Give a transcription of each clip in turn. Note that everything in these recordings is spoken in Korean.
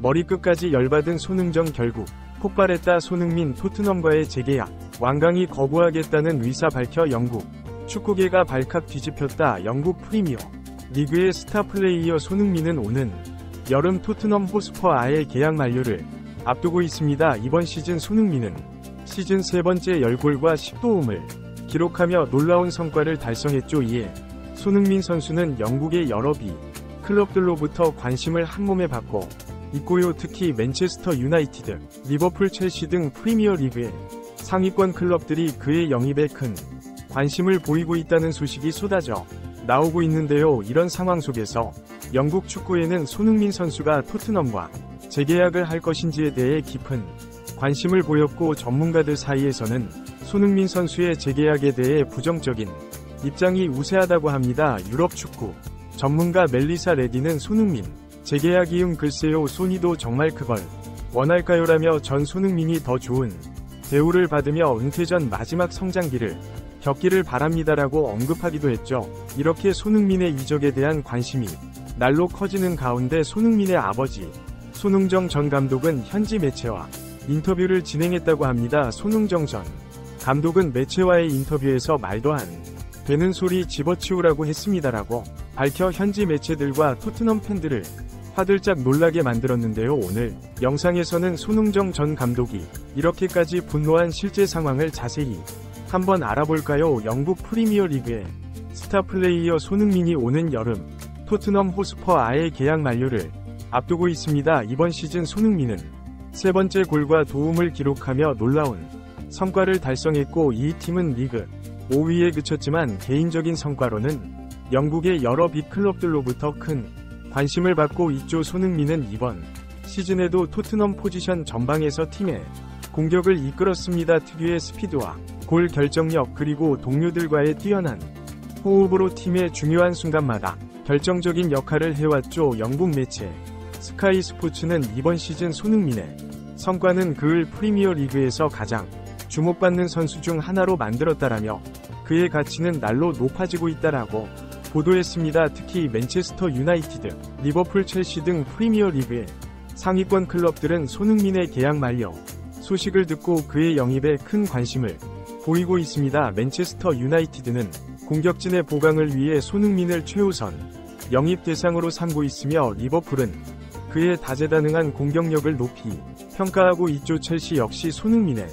머리끝까지 열받은 손흥정 결국 폭발했다. 손흥민 토트넘과의 재계약 완강히 거부하겠다는 의사 밝혀 영국 축구계가 발칵 뒤집혔다. 영국 프리미어 리그의 스타 플레이어 손흥민은 오는 여름 토트넘 호스퍼와의 계약 만료를 앞두고 있습니다. 이번 시즌 손흥민은 시즌 세 번째 10골과 10도움을 기록하며 놀라운 성과를 달성했죠. 이에 손흥민 선수는 영국의 여러 비 클럽들로부터 관심을 한몸에 받고 있고요. 특히 맨체스터 유나이티드, 리버풀, 첼시 등 프리미어 리그의 상위권 클럽들이 그의 영입에 큰 관심을 보이고 있다는 소식이 쏟아져 나오고 있는데요. 이런 상황 속에서 영국 축구에는 손흥민 선수가 토트넘과 재계약을 할 것인지에 대해 깊은 관심을 보였고, 전문가들 사이에서는 손흥민 선수의 재계약에 대해 부정적인 입장이 우세하다고 합니다. 유럽 축구 전문가 멜리사 레디는 손흥민 재계약이 글쎄요, 소니도 정말 그걸 원할까요? 라며 전 손흥민이 더 좋은 대우를 받으며 은퇴 전 마지막 성장기를 겪기를 바랍니다라고 언급하기도 했죠. 이렇게 손흥민의 이적에 대한 관심이 날로 커지는 가운데 손흥민의 아버지 손흥정 전 감독은 현지 매체와 인터뷰를 진행했다고 합니다. 손흥정 전 감독은 매체와의 인터뷰에서 말도 안 되는 소리 집어치우라고 했습니다라고 밝혀 현지 매체들과 토트넘 팬들을 화들짝 놀라게 만들었는데요. 오늘 영상에서는 손흥정 전 감독이 이렇게까지 분노한 실제 상황을 자세히 한번 알아볼까요? 영국 프리미어 리그의 스타 플레이어 손흥민이 오는 여름 토트넘 호스퍼와의 계약 만료를 앞두고 있습니다. 이번 시즌 손흥민은 세 번째 골과 도움을 기록하며 놀라운 성과를 달성했고, 이 팀은 리그 5위에 그쳤지만 개인적인 성과로는 영국의 여러 빅클럽들로부터 큰 관심을 받고 있죠. 손흥민은 이번 시즌에도 토트넘 포지션 전방에서 팀의 공격을 이끌었습니다. 특유의 스피드와 골 결정력, 그리고 동료들과의 뛰어난 호흡으로 팀의 중요한 순간마다 결정적인 역할을 해왔죠. 영국 매체 스카이 스포츠는 이번 시즌 손흥민의 성과는 그를 프리미어 리그에서 가장 주목받는 선수 중 하나로 만들었다라며 그의 가치는 날로 높아지고 있다라고 보도했습니다. 특히 맨체스터 유나이티드, 리버풀, 첼시 등 프리미어 리그의 상위권 클럽들은 손흥민의 계약 만료 소식을 듣고 그의 영입에 큰 관심을 보이고 있습니다. 맨체스터 유나이티드는 공격진의 보강을 위해 손흥민을 최우선 영입 대상으로 삼고 있으며, 리버풀은 그의 다재다능한 공격력을 높이 평가하고 있죠. 첼시 역시 손흥민의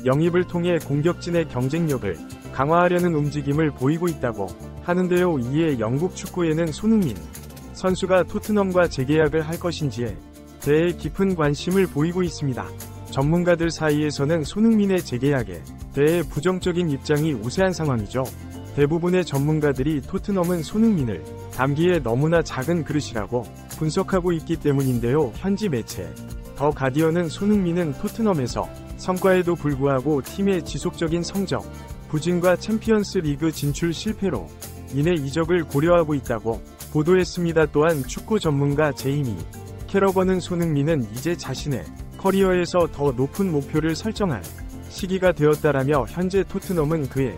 영입을 통해 공격진의 경쟁력을 강화하려는 움직임을 보이고 있다고 하는데요. 이에 영국 축구에는 손흥민 선수가 토트넘과 재계약을 할 것인지에 대해 깊은 관심을 보이고 있습니다. 전문가들 사이에서는 손흥민의 재계약에 대해 부정적인 입장이 우세한 상황이죠. 대부분의 전문가들이 토트넘은 손흥민을 담기에 너무나 작은 그릇이라고 분석하고 있기 때문인데요. 현지 매체 더 가디언은 손흥민은 토트넘에서 성과에도 불구하고 팀의 지속적인 성적 부진과 챔피언스 리그 진출 실패로 인해 이적을 고려하고 있다고 보도했습니다. 또한 축구 전문가 제이미 캐러건은 손흥민은 이제 자신의 커리어에서 더 높은 목표를 설정할 시기가 되었다라며 현재 토트넘은 그의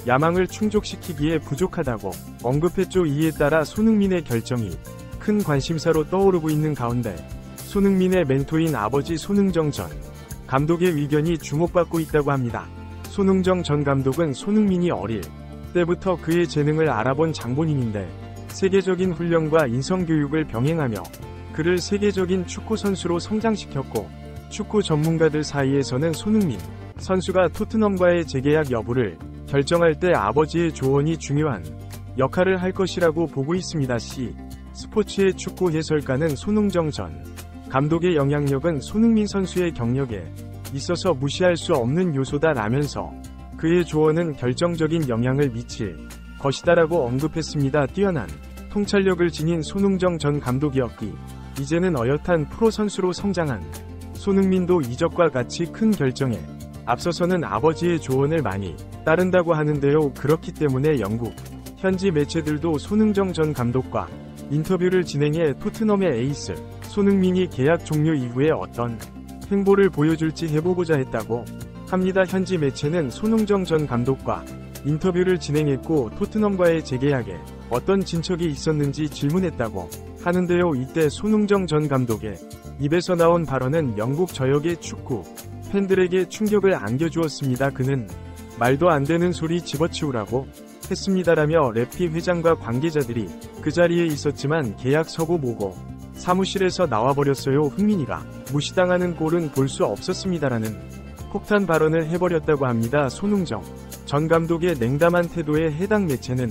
야망을 충족시키기에 부족하다고 언급했죠. 이에 따라 손흥민의 결정이 큰 관심사로 떠오르고 있는 가운데 손흥민의 멘토인 아버지 손흥정 전 감독의 의견이 주목받고 있다고 합니다. 손흥정 전 감독은 손흥민이 어릴 때부터 그의 재능을 알아본 장본인인데 세계적인 훈련과 인성교육을 병행하며 그를 세계적인 축구 선수로 성장시켰고, 축구 전문가들 사이에서는 손흥민 선수가 토트넘과의 재계약 여부를 결정할 때 아버지의 조언이 중요한 역할을 할 것이라고 보고 있습니다. 스포츠의 축구 해설가는 손흥정 전 감독의 영향력은 손흥민 선수의 경력에 있어서 무시할 수 없는 요소다라면서 그의 조언은 결정적인 영향을 미칠 것이다라고 언급했습니다. 뛰어난 통찰력을 지닌 손흥정 전 감독이었기 이제는 어엿한 프로 선수로 성장한 손흥민도 이적과 같이 큰 결정에 앞서서는 아버지의 조언을 많이 따른다고 하는데요. 그렇기 때문에 영국 현지 매체들도 손흥정 전 감독과 인터뷰를 진행해 토트넘의 에이스 손흥민이 계약 종료 이후에 어떤 행보를 보여줄지 해보고자 했다고 합니다. 현지 매체는 손흥정 전 감독과 인터뷰를 진행했고 토트넘과의 재계약에 어떤 진척이 있었는지 질문했다고 하는데요. 이때 손흥정 전 감독의 입에서 나온 발언은 영국 저역의 축구 팬들에게 충격을 안겨주었습니다. 그는 말도 안 되는 소리 집어치우라고 했습니다라며 래피 회장과 관계자들이 그 자리에 있었지만 계약서고 뭐고 사무실에서 나와버렸어요. 흥민이가 무시당하는 꼴은 볼 수 없었습니다라는 폭탄 발언을 해버렸다고 합니다. 손흥정 전 감독의 냉담한 태도에 해당 매체는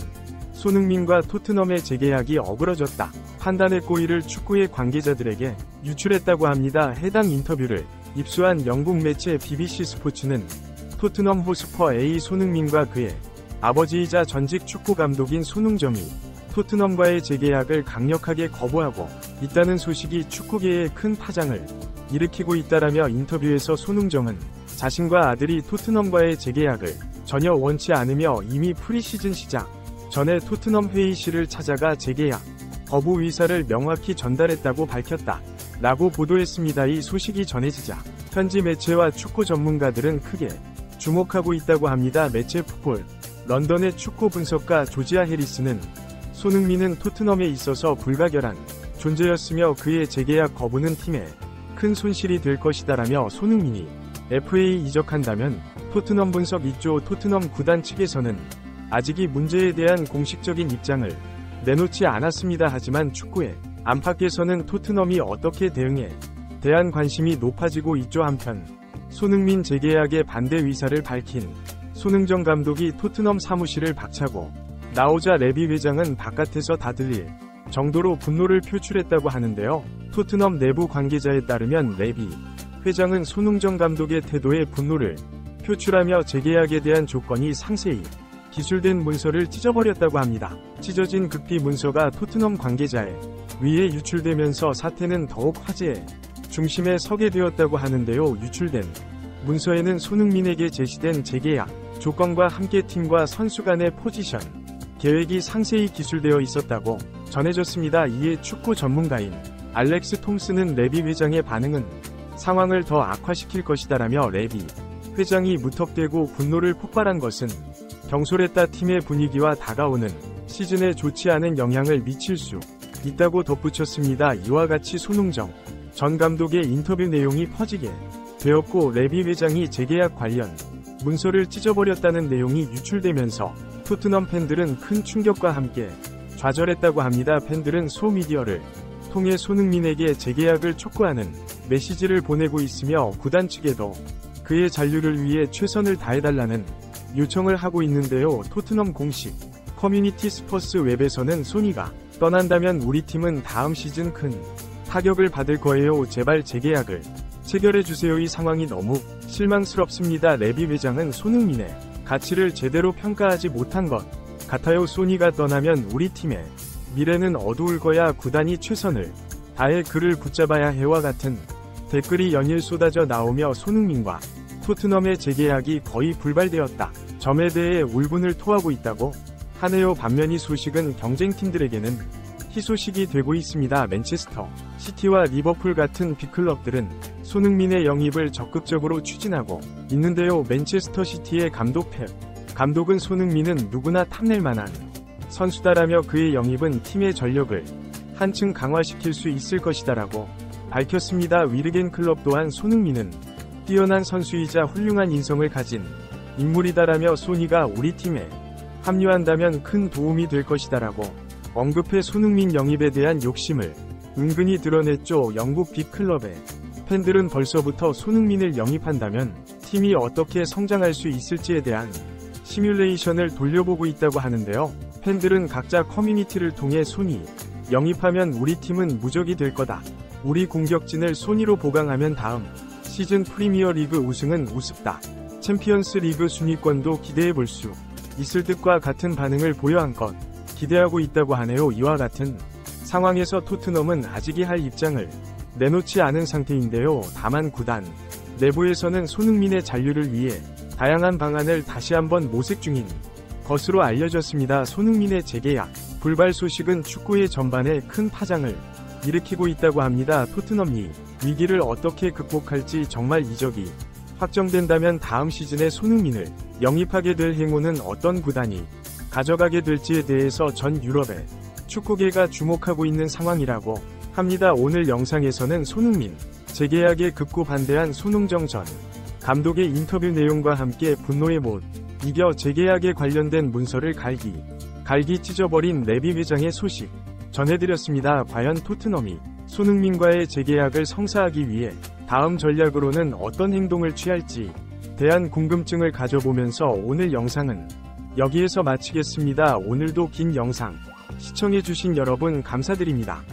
손흥민과 토트넘의 재계약이 어그러졌다 판단했고 이를 축구의 관계자들에게 유출했다고 합니다. 해당 인터뷰를 입수한 영국 매체 BBC 스포츠는 토트넘 호스퍼 A 손흥민과 그의 아버지이자 전직 축구 감독인 손흥정이 토트넘과의 재계약을 강력하게 거부하고 있다는 소식이 축구계에 큰 파장을 일으키고 있다라며 인터뷰에서 손흥정은 자신과 아들이 토트넘과의 재계약을 전혀 원치 않으며 이미 프리시즌 시작 전에 토트넘 회의실을 찾아가 재계약 거부 의사를 명확히 전달했다고 밝혔다 라고 보도했습니다. 이 소식이 전해지자 현지 매체와 축구 전문가들은 크게 주목하고 있다고 합니다. 매체 풋볼 런던의 축구 분석가 조지아 해리스는 손흥민은 토트넘에 있어서 불가결한 존재였으며 그의 재계약 거부는 팀에 큰 손실이 될 것이다라며 손흥민이 FA 이적한다면 토트넘 분석 2조 토트넘 구단 측에서는 아직이 문제에 대한 공식적인 입장을 내놓지 않았습니다. 하지만 축구의 안팎에서는 토트넘이 어떻게 대응에 대한 관심이 높아지고 있죠. 한편 손흥민 재계약에 반대 의사를 밝힌 손흥정 감독이 토트넘 사무실을 박차고 나오자 레비 회장은 바깥에서 다 들릴 정도로 분노를 표출했다고 하는데요. 토트넘 내부 관계자에 따르면 레비 회장은 손흥정 감독의 태도에 분노를 표출하며 재계약에 대한 조건이 상세히 기술된 문서를 찢어버렸다고 합니다. 찢어진 극비 문서가 토트넘 관계자에 의해 유출되면서 사태는 더욱 화제의 중심에 서게 되었다고 하는데요. 유출된 문서에는 손흥민에게 제시된 재계약 조건과 함께 팀과 선수 간의 포지션 계획이 상세히 기술되어 있었다고 전해졌습니다. 이에 축구 전문가인 알렉스 톰슨은 레비 회장의 반응은 상황을 더 악화시킬 것이다라며 레비 회장이 무턱대고 분노를 폭발한 것은 경솔했다 팀의 분위기와 다가오는 시즌에 좋지 않은 영향을 미칠 수 있다고 덧붙였습니다. 이와 같이 손흥정 전 감독의 인터뷰 내용이 퍼지게 되었고 레비 회장이 재계약 관련 문서를 찢어버렸다는 내용이 유출되면서 토트넘 팬들은 큰 충격과 함께 좌절했다고 합니다. 팬들은 소미디어를 통해 손흥민에게 재계약을 촉구하는 메시지를 보내고 있으며 구단 측에도 그의 잔류를 위해 최선을 다해달라는 요청을 하고 있는데요. 토트넘 공식 커뮤니티 스퍼스 웹에서는 소니가 떠난다면 우리 팀은 다음 시즌 큰 타격을 받을 거예요. 제발 재계약을 체결해주세요. 이 상황이 너무 실망스럽습니다. 레비 회장은 손흥민의 가치를 제대로 평가하지 못한 것 같아요. 소니가 떠나면 우리 팀의 미래는 어두울 거야. 구단이 최선을 다해 그를 붙잡아야 해와 같은 댓글이 연일 쏟아져 나오며 손흥민과 토트넘의 재계약이 거의 불발되었다 점에 대해 울분을 토하고 있다고 하네요. 반면 이 소식은 경쟁팀들에게는 희소식이 되고 있습니다. 맨체스터 시티와 리버풀 같은 빅클럽들은 손흥민의 영입을 적극적으로 추진하고 있는데요. 맨체스터 시티의 감독 펩 감독은 손흥민은 누구나 탐낼 만한 선수다라며 그의 영입은 팀의 전력을 한층 강화시킬 수 있을 것이다라고 밝혔습니다. 위르겐 클럽 또한 손흥민은 뛰어난 선수이자 훌륭한 인성을 가진 인물이다라며 소니가 우리 팀에 합류한다면 큰 도움이 될 것이다라고 언급해 손흥민 영입에 대한 욕심을 은근히 드러냈죠. 영국 빅클럽의 팬들은 벌써부터 손흥민을 영입한다면 팀이 어떻게 성장할 수 있을지에 대한 시뮬레이션을 돌려보고 있다고 하는데요. 팬들은 각자 커뮤니티를 통해 소니 영입하면 우리 팀은 무적이 될 거다. 우리 공격진을 소니로 보강하면 다음 시즌 프리미어리그 우승은 우습다. 챔피언스 리그 순위권도 기대해볼 수 있을 듯과 같은 반응을 보여 한껏 기대하고 있다고 하네요. 이와 같은 상황에서 토트넘은 아직이 할 입장을 내놓지 않은 상태인데요. 다만 구단 내부에서는 손흥민의 잔류를 위해 다양한 방안을 다시 한번 모색 중인 것으로 알려졌습니다. 손흥민의 재계약 불발 소식은 축구의 전반에 큰 파장을 일으키고 있다고 합니다. 토트넘이 위기를 어떻게 극복할지 정말 이적이 확정된다면 다음 시즌에 손흥민을 영입하게 될 행운은 어떤 구단이 가져가게 될지에 대해서 전 유럽의 축구계가 주목하고 있는 상황이라고 합니다. 오늘 영상에서는 손흥민 재계약에 극구 반대한 손흥정 전 감독의 인터뷰 내용과 함께 분노에 못 이겨 재계약에 관련된 문서를 갈기 찢어버린 레비 회장의 소식 전해드렸습니다. 과연 토트넘이 손흥민과의 재계약을 성사하기 위해 다음 전략으로는 어떤 행동을 취할지 대한 궁금증을 가져보면서 오늘 영상은 여기에서 마치겠습니다. 오늘도 긴 영상 시청해주신 여러분 감사드립니다.